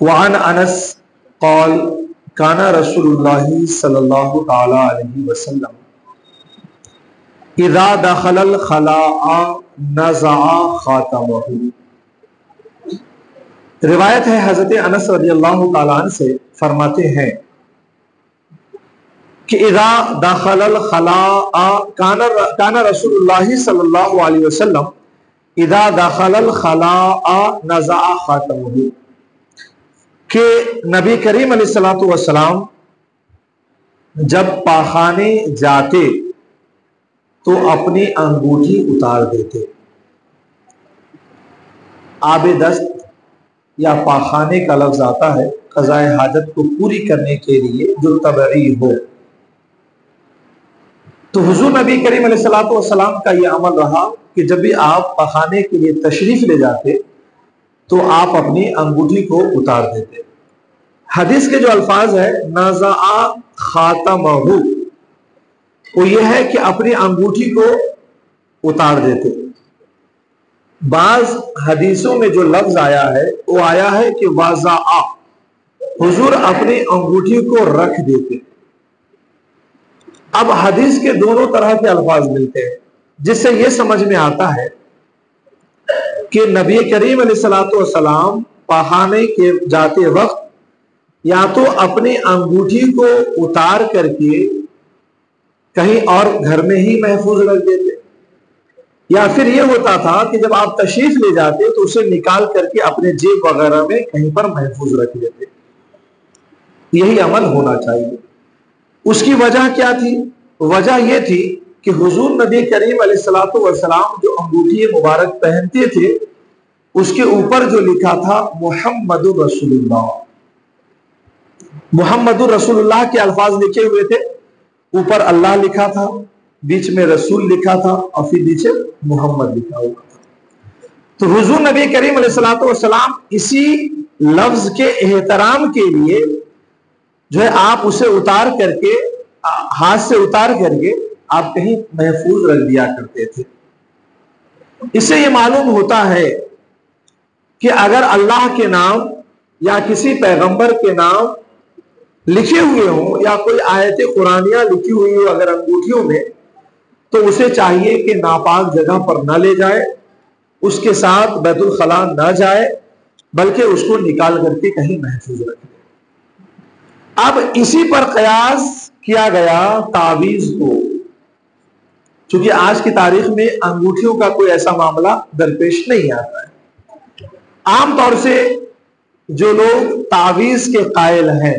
وعن انس قال کان رسول اللہ صلی اللہ تعالی علیہ وسلم اذا دخل الخلاء نزع خاتمہ. روایت ہے حضرت انس رضی اللہ تعالیٰ عنہ سے، فرماتے ہیں کہ اذا دخل الخلاء کان رسول اللہ صلی اللہ علیہ وسلم اذا دخل الخلاء نزع خاتمہ، کہ نبی کریم علیہ الصلوۃ والسلام جب پاخانے جاتے تو اپنی انگوٹھی اتار دیتے. آب دست یا پاخانے کا لفظ آتا ہے قضاء حاجت کو پوری کرنے کے لیے جو طبعی ہو. تو حضور نبی کریم علیہ الصلوۃ والسلام کا یہ عمل رہا کہ جب بھی آپ پاخانے کے لیے تشریف لے جاتے تو آپ اپنی انگوٹھی کو اتار دیتے. حدیث کے جو الفاظ ہے نزع خاتمہ، وہ یہ ہے کہ اپنی انگوٹھی کو اتار دیتے. بعض حدیثوں میں جو لفظ آیا ہے وہ آیا ہے کہ وضع، حضور اپنی انگوٹھی کو رکھ دیتے. اب حدیث کے دونوں طرح کے الفاظ ملتے ہیں، جس سے یہ سمجھ میں آتا ہے کہ نبی کریم علیہ الصلوۃ والسلام پاخانے کے جاتے وقت یا تو اپنی انگوٹھی کو اتار کر کے کہیں اور گھر میں ہی محفوظ رکھ دیتے، یا پھر یہ ہوتا تھا کہ جب آپ تشریف لے جاتے تو اسے نکال کر کے اپنے جیب وغیرہ میں کہیں پر محفوظ رکھ دیتے. یہی عمل ہونا چاہیے. اس کی وجہ کیا تھی؟ وجہ یہ تھی کہ حضور نبی کریم علیہ الصلوۃ والسلام جو انگوٹھی مبارک پہنتے تھے اس کے اوپر جو لکھا تھا محمد رسول اللہ، محمد رسول اللہ کے الفاظ لکھے ہوئے تھے. اوپر اللہ لکھا تھا، بیچ میں رسول لکھا تھا اور پھر نیچے محمد لکھا ہوا تھا. تو حضور نبی کریم علیہ الصلوۃ والسلام اسی لفظ کے احترام کے لیے جو ہے آپ اسے اتار کر کے ہاتھ سے اتار کر کے آپ کہیں محفوظ رکھ دیا کرتے تھے. اس سے یہ معلوم ہوتا ہے کہ اگر اللہ کے نام یا کسی پیغمبر کے نام لکھے ہوئے ہوں یا کوئی آیت قرآنیہ لکھی ہوئی ہو اگر انگوٹھیوں میں، تو اسے چاہیے کہ ناپاک جگہ پر نہ لے جائے، اس کے ساتھ بیت الخلاء نہ جائے، بلکہ اس کو نکال کر کے کہیں محفوظ رکھے. اب اسی پر قیاس کیا گیا تعویذ کو، چونکہ آج کی تاریخ میں انگوٹھیوں کا کوئی ایسا معاملہ درپیش نہیں آتا ہے. عام طور سے جو لوگ تعویذ کے قائل ہیں،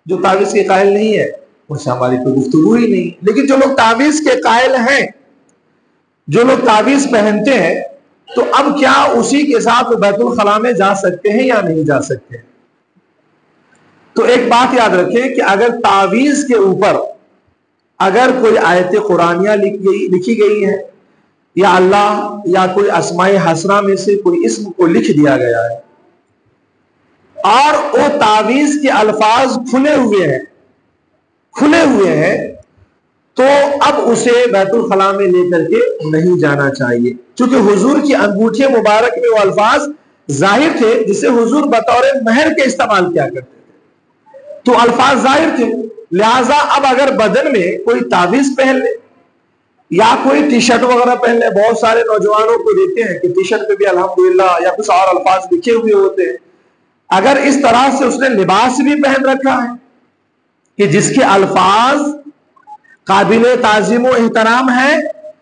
جو تعویذ کے قائل نہیں ہے اس سے ہماری کوئی گفتگو ہی نہیں، لیکن جو لوگ تعویذ کے قائل ہیں، جو لوگ تعویذ پہنتے ہیں، تو اب کیا اسی کے ساتھ بیت الخلاء میں جا سکتے ہیں یا نہیں جا سکتے؟ تو ایک بات یاد رکھیں کہ اگر تعویذ کے اوپر اگر کوئی آیت قرآنیہ لکھی گئی ہے یا اللہ یا کوئی اسماء حسنہ میں سے کوئی اسم کو لکھ دیا گیا ہے اور وہ تعویذ کے الفاظ کھلے ہوئے ہیں تو اب اسے بیت الخلاء میں لے کر کے نہیں جانا چاہیے، چونکہ حضور کی انگوٹھی مبارک میں وہ الفاظ ظاہر تھے جسے حضور بطور مہر کے استعمال کیا کرتے تھے، تو الفاظ ظاہر تھے. لہٰذا اب اگر بدن میں کوئی تعویذ پہن لے یا کوئی ٹی شرٹ وغیرہ پہن لے، بہت سارے نوجوانوں کو دیکھتے ہیں کہ ٹی شرٹ پہ بھی الحمدللہ یا کچھ اور الفاظ لکھے ہوئے ہوتے ہیں. اگر اس طرح سے اس نے لباس بھی پہن رکھا ہے کہ جس کے الفاظ قابل تعظیم و احترام ہیں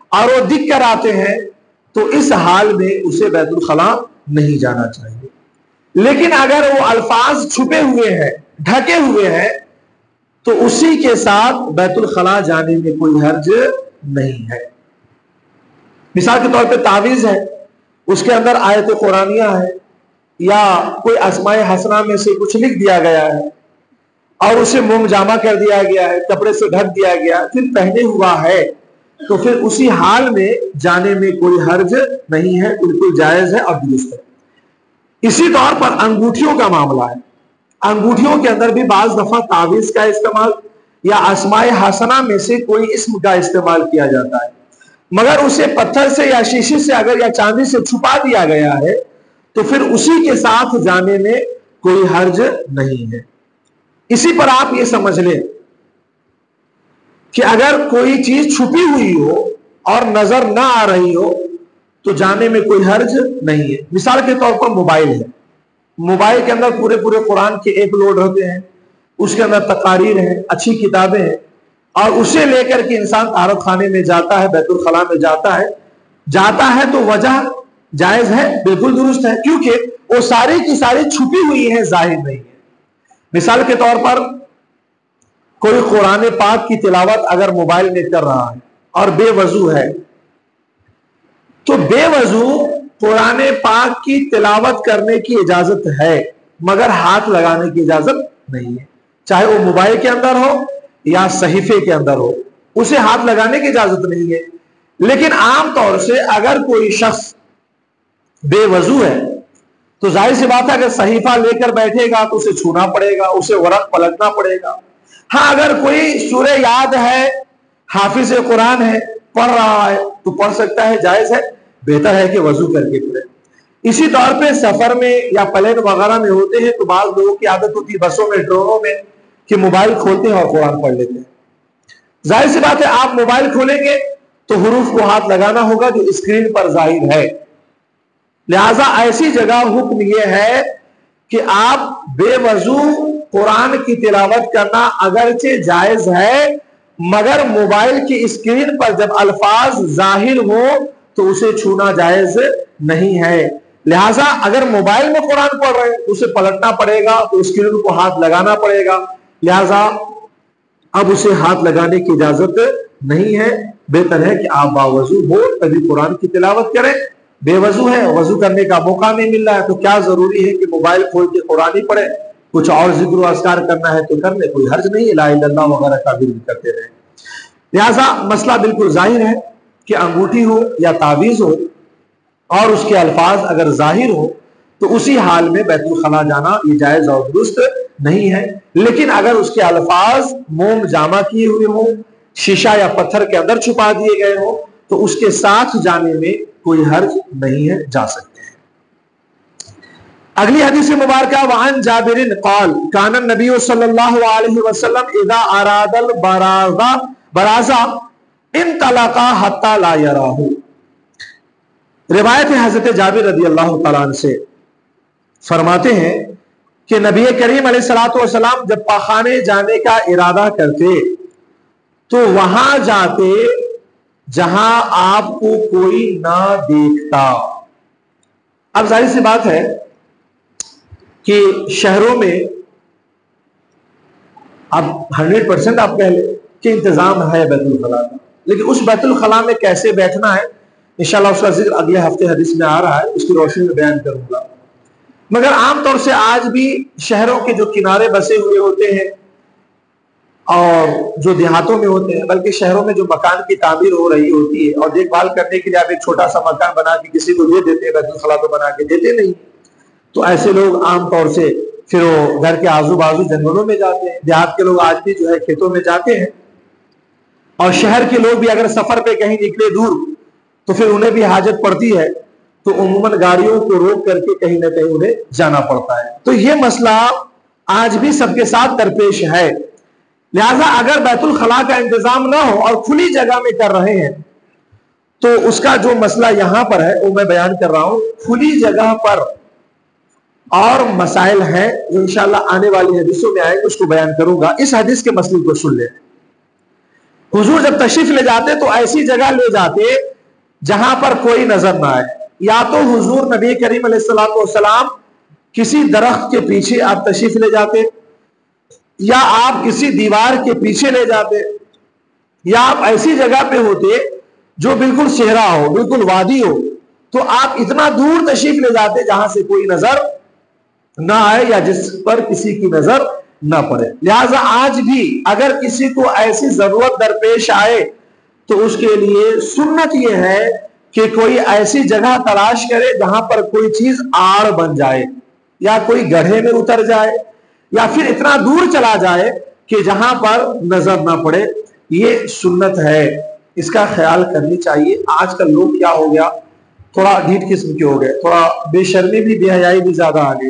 اور وہ دکھ کر آتے ہیں، تو اس حال میں اسے بیت الخلاء نہیں جانا چاہیے. لیکن اگر وہ الفاظ چھپے ہوئے ہیں، ڈھکے ہوئے ہیں، تو اسی کے ساتھ بیت الخلاء جانے میں کوئی حرج نہیں ہے. مثال کے طور پہ تعویذ ہے، اس کے اندر آیت قرآنیہ ہے یا کوئی اسماء حسنہ میں سے کچھ لکھ دیا گیا ہے اور اسے منہ جامہ کر دیا گیا ہے، کپڑے سے ڈھک دیا گیا، پھر پہنے ہوا ہے، تو پھر اسی حال میں جانے میں کوئی حرج نہیں ہے، بالکل جائز ہے اور درست ہے. اسی طور پر انگوٹھیوں کا معاملہ ہے. انگوٹھیوں کے اندر بھی بعض دفعہ تعویذ کا استعمال یا اسماء حسنہ میں سے کوئی اسم کا استعمال کیا جاتا ہے، مگر اسے پتھر سے یا شیشے سے اگر یا چاندی سے چھپا دیا گیا ہے تو پھر اسی کے ساتھ جانے میں کوئی حرج نہیں ہے۔ اسی پر آپ یہ سمجھ لیں کہ اگر کوئی چیز چھپی ہوئی ہو اور نظر نہ آ رہی ہو تو جانے میں کوئی حرج نہیں ہے۔ مثال کے طور پر موبائل ہے، موبائل کے اندر پورے قرآن کے ایپ لوڈ ہوتے ہیں، اس کے اندر تقاریر ہیں، اچھی کتابیں ہیں، اور اسے لے کر کے انسان طہارت خانے میں جاتا ہے، بیت الخلاء میں جاتا ہے تو وجہ جائز ہے، بالکل درست ہے، کیونکہ وہ ساری کی ساری چھپی ہوئی ہیں، ظاہر نہیں ہے۔ مثال کے طور پر کوئی قرآن پاک کی تلاوت اگر موبائل میں کر رہا ہے اور بے وضو ہے تو بے وضو قرآن پاک کی تلاوت کرنے کی اجازت ہے، مگر ہاتھ لگانے کی اجازت نہیں ہے، چاہے وہ موبائل کے اندر ہو یا صحیفے کے اندر ہو، اسے ہاتھ لگانے کی اجازت نہیں ہے۔ لیکن عام طور سے اگر کوئی شخص بے وضو ہے تو ظاہر سی بات ہے اگر صحیفہ لے کر بیٹھے گا تو اسے چھونا پڑے گا، اسے ورق پلٹنا پڑے گا۔ ہاں اگر کوئی سورہ یاد ہے، حافظ قرآن ہے، پڑھ رہا ہے تو پڑھ سکتا ہے، جائز ہے، بہتر ہے کہ وضو کر کے پڑھے۔ اسی طور پہ سفر میں یا پلین وغیرہ میں ہوتے ہیں تو بعض لوگوں کی عادت ہوتی ہے بسوں میں، ٹرینوں میں، کہ موبائل کھولتے ہیں اور قرآن پڑھ لیتے ہیں۔ ظاہر سی بات ہے آپ موبائل کھولیں گے تو حروف کو ہاتھ لگانا ہوگا جو اسکرین پر ظاہر ہے، لہذا ایسی جگہ حکم یہ ہے کہ آپ بے وضو قرآن کی تلاوت کرنا اگرچہ جائز ہے، مگر موبائل کی اسکرین پر جب الفاظ ظاہر ہو تو اسے چھونا جائز نہیں ہے۔ لہذا اگر موبائل میں قرآن پڑھ رہے ہیں اسے پلٹنا پڑے گا تو اسکرین کو ہاتھ لگانا پڑے گا، لہذا اب اسے ہاتھ لگانے کی اجازت نہیں ہے، بہتر ہے کہ آپ باوضو ہو تبھی قرآن کی تلاوت کریں۔ بے وضو ہے، وضو کرنے کا موقع نہیں مل رہا ہے تو کیا ضروری ہے کہ موبائل کھول کے قرآن ہی پڑھے؟ کچھ اور ذکر و اذکار کرنا ہے تو کر لے، کوئی حرج نہیں، لا الہ الا اللہ وغیرہ کا بھی کرتے رہے۔ لہذا مسئلہ بالکل ظاہر ہے کہ انگوٹھی ہو یا تعویذ ہو اور اس کے الفاظ اگر ظاہر ہو تو اسی حال میں بیت الخلاء جانا یہ جائز اور درست نہیں ہے۔ لیکن اگر اس کے الفاظ موم جامع کیے ہوئے ہوں، شیشہ یا پتھر کے اندر چھپا دیے گئے ہوں تو اس کے ساتھ جانے میں کوئی حرج نہیں ہے، جا سکتے ہیں۔ اگلی حدیث مبارکہ وعن جابر قال کان النبی صلی اللہ علیہ وسلم اذا اراد البراز انطلق حتى لا يراه۔ روایت ہے حضرت جابر رضی اللہ تعالیٰ عنہ سے، فرماتے ہیں کہ نبی کریم علیہ الصلوۃ والسلام جب پاخانے جانے کا ارادہ کرتے تو وہاں جاتے جہاں آپ کو کوئی نہ دیکھتا۔ اب ظاہر سی بات ہے کہ شہروں میں اب 100% آپ کہہ لیں کہ انتظام ہے بیت الخلاء کا، لیکن اس بیت الخلاء میں کیسے بیٹھنا ہے انشاءاللہ اس کا ذکر اگلے ہفتے حدیث میں آ رہا ہے، اس کی روشنی میں بیان کروں گا۔ مگر عام طور سے آج بھی شہروں کے جو کنارے بسے ہوئے ہوتے ہیں اور جو دیہاتوں میں ہوتے ہیں، بلکہ شہروں میں جو مکان کی تعمیر ہو رہی ہوتی ہے اور دیکھ بھال کرنے کے لیے آپ ایک چھوٹا سا مکان بنا کے کسی کو دے دیتے ہیں، بیت الخلاء تو بنا کے دیتے نہیں، تو ایسے لوگ عام طور سے پھر وہ گھر کے آزو بازو جنگلوں میں جاتے ہیں۔ دیہات کے لوگ آج بھی جو ہے کھیتوں میں جاتے ہیں، اور شہر کے لوگ بھی اگر سفر پہ کہیں نکلے دور تو پھر انہیں بھی حاجت پڑتی ہے تو عموماً گاڑیوں کو روک کر کے کہیں نہ کہیں انہیں جانا پڑتا ہے۔ تو یہ مسئلہ آج بھی سب کے ساتھ درپیش ہے، لہذا اگر بیت الخلاء کا انتظام نہ ہو اور کھلی جگہ میں کر رہے ہیں تو اس کا جو مسئلہ یہاں پر ہے وہ میں بیان کر رہا ہوں۔ کھلی جگہ پر اور مسائل ہیں جو انشاءاللہ آنے والی حدیثوں میں آئیں گے، اس کو بیان کروں گا۔ اس حدیث کے مسئلے کو سن لیں۔ حضور جب تشریف لے جاتے تو ایسی جگہ لے جاتے جہاں پر کوئی نظر نہ آئے، یا تو حضور نبی کریم علیہ الصلوۃ والسلام کسی درخت کے پیچھے آپ تشریف لے جاتے، یا آپ کسی دیوار کے پیچھے لے جاتے، یا آپ ایسی جگہ پہ ہوتے جو بالکل صحرا ہو، بالکل وادی ہو، تو آپ اتنا دور تشریف لے جاتے جہاں سے کوئی نظر نہ آئے یا جس پر کسی کی نظر نہ پڑے۔ لہذا آج بھی اگر کسی کو ایسی ضرورت درپیش آئے تو اس کے لیے سنت یہ ہے کہ کوئی ایسی جگہ تلاش کرے جہاں پر کوئی چیز آڑ بن جائے، یا کوئی گڑھے میں اتر جائے، یا پھر اتنا دور چلا جائے کہ جہاں پر نظر نہ پڑے۔ یہ سنت ہے، اس کا خیال کرنی چاہیے۔ آج کل لوگ کیا ہو گیا، تھوڑا ڈھیٹ قسم کے ہو گئے، تھوڑا بے شرمی بھی، بے حیائی بھی زیادہ آ گئی۔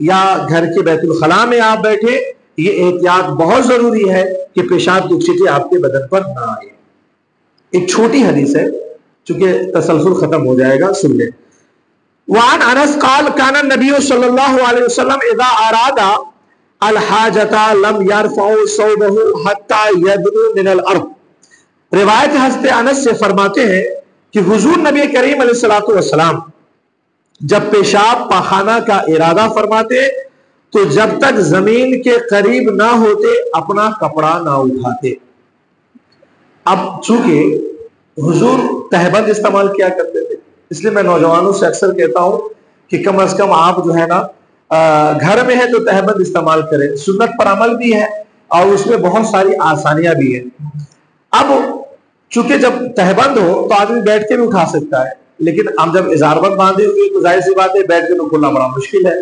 یا گھر کے بیت الخلاء میں آپ بیٹھے، یہ احتیاط بہت ضروری ہے کہ پیشاب کی چیٹیں آپ کے بدن پر نہ آئے۔ ایک چھوٹی حدیث ہے، چونکہ تسلسل ختم ہو جائے گا، سن لیں۔ وعن انس قال كان النبي صلى الله عليه وسلم اذا اراد الحاجة لم يرفع ثوبه حتى يدنو من الارض۔ روایت حضرت انس سے فرماتے ہیں کہ حضور نبی کریم علیہ الصلوۃ والسلام جب پیشاب پاخانہ کا ارادہ فرماتے تو جب تک زمین کے قریب نہ ہوتے اپنا کپڑا نہ اٹھاتے۔ اب چونکہ حضور تہبند استعمال کیا کرتے تھے، اس لیے میں نوجوانوں سے اکثر کہتا ہوں کہ کم از کم آپ جو ہے نا گھر میں ہے تو تہبند استعمال کریں، سنت پر عمل بھی ہے اور اس میں بہت ساری آسانیاں بھی ہیں۔ اب چونکہ جب تہبند ہو تو آدمی بیٹھ کے بھی اٹھا سکتا ہے، لیکن اب جب اظہار بند باندھے ہوئے تو ظاہر سی بات ہے بیٹھ کے تو کھولنا بڑا مشکل ہے،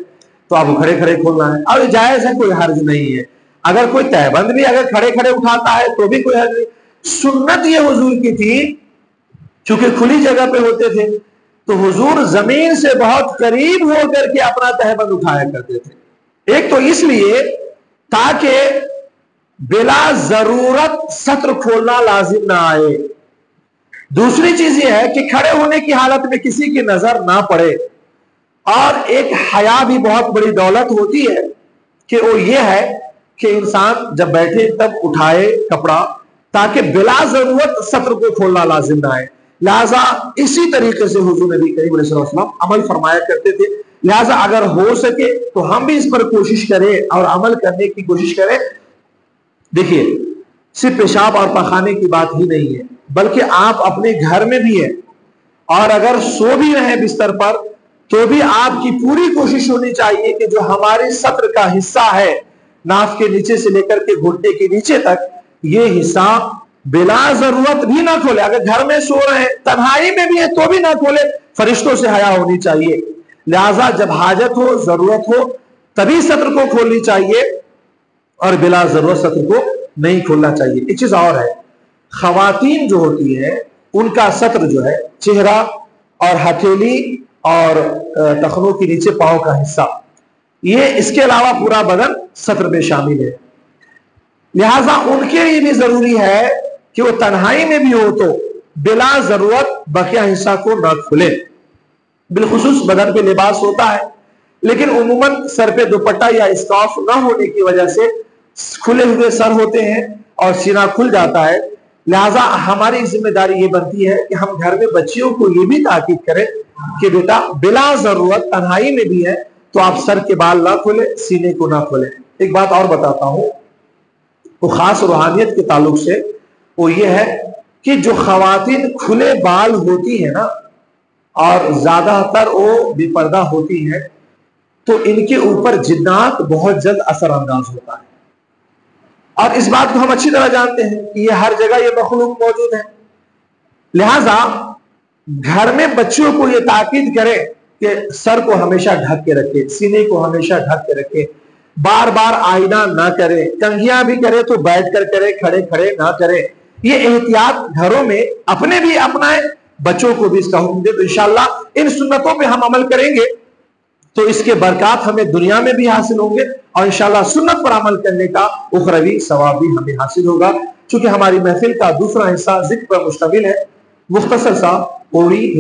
تو آپ کھڑے کھڑے کھولنا ہے، اور جائز ہے، کوئی حرج نہیں ہے۔ اگر کوئی تہبند بھی اگر کھڑے کھڑے اٹھاتا ہے تو بھی کوئی حرج نہیں۔ سنت یہ حضور کی تھی، چونکہ کھلی جگہ پہ ہوتے تھے تو حضور زمین سے بہت قریب ہو کر کے اپنا تہبند اٹھایا کرتے تھے۔ ایک تو اس لیے تاکہ بلا ضرورت سطر کھولنا لازم نہ آئے، دوسری چیز یہ ہے کہ کھڑے ہونے کی حالت میں کسی کی نظر نہ پڑے، اور ایک حیا بھی بہت بڑی دولت ہوتی ہے کہ وہ یہ ہے کہ انسان جب بیٹھے تب اٹھائے کپڑا تاکہ بلا ضرورت سطر کو کھولنا لازم نہ آئے۔ لہذا اسی طریقے سے حضور نبی کریم علیہ السلام عمل فرمایا کرتے تھے۔ لہذا اگر ہو سکے تو ہم بھی اس پر کوشش کریں اور عمل کرنے کی کوشش کریں۔ دیکھیے، صرف پیشاب اور پاخانے کی بات ہی نہیں ہے، بلکہ آپ اپنے گھر میں بھی ہیں اور اگر سو بھی رہے بستر پر تو بھی آپ کی پوری کوشش ہونی چاہیے کہ جو ہمارے سطر کا حصہ ہے، ناف کے نیچے سے لے کر کے گھٹنے کے نیچے تک، یہ حصہ بلا ضرورت بھی نہ کھولے۔ اگر گھر میں سو رہے ہیں، تنہائی میں بھی ہے تو بھی نہ کھولے، فرشتوں سے حیا ہونی چاہیے۔ لہذا جب حاجت ہو، ضرورت ہو، تبھی سطر کو کھولنی چاہیے اور بلا ضرورت سطر کو نہیں کھولنا چاہیے۔ ایک چیز اور ہے، خواتین جو ہوتی ہیں ان کا سطر جو ہے چہرہ اور ہتھیلی اور ٹخنوں کے نیچے پاؤں کا حصہ، یہ اس کے علاوہ پورا بدن سطر میں شامل ہے۔ لہذا ان کے لیے بھی ضروری ہے کہ وہ تنہائی میں بھی ہو تو بلا ضرورت بقیہ حصہ کو نہ کھولے۔ بالخصوص بدن پہ لباس ہوتا ہے، لیکن عموماً سر پہ دوپٹہ یا اسکارف نہ ہونے کی وجہ سے کھلے ہوئے سر ہوتے ہیں اور سینہ کھل جاتا ہے۔ لہذا ہماری ذمہ داری یہ بنتی ہے کہ ہم گھر میں بچیوں کو یہ بھی تاکید کریں کہ بیٹا بلا ضرورت تنہائی میں بھی ہے تو آپ سر کے بال نہ کھولیں، سینے کو نہ کھولیں۔ ایک بات اور بتاتا ہوں، وہ خاص روحانیت کے تعلق سے، وہ یہ ہے کہ جو خواتین کھلے بال ہوتی ہیں نا اور زیادہ تر وہ بے پردہ ہوتی ہیں تو ان کے اوپر جنات بہت جلد اثر انداز ہوتا ہے، اور اس بات کو ہم اچھی طرح جانتے ہیں کہ یہ ہر جگہ یہ مخلوق موجود ہے۔ لہذا گھر میں بچوں کو یہ تاکید کرے کہ سر کو ہمیشہ ڈھک کے رکھے، سینے کو ہمیشہ ڈھک کے رکھے، بار بار آئینہ نہ کرے، کنگھیاں بھی کرے تو بیٹھ کر کرے، کھڑے کھڑے نہ کرے۔ یہ احتیاط گھروں میں اپنے بھی اپنائیں، بچوں کو بھی اس کا حکم دے۔ تو انشاءاللہ ان سنتوں پہ ہم عمل کریں گے تو اس کے برکات ہمیں دنیا میں بھی حاصل ہوں گے، اور انشاءاللہ سنت پر عمل کرنے کا اخروی ثواب بھی ہمیں حاصل ہوگا۔ چونکہ ہماری محفل کا دوسرا حصہ ذکر پر مشتمل ہے، مختصر سا اوڑی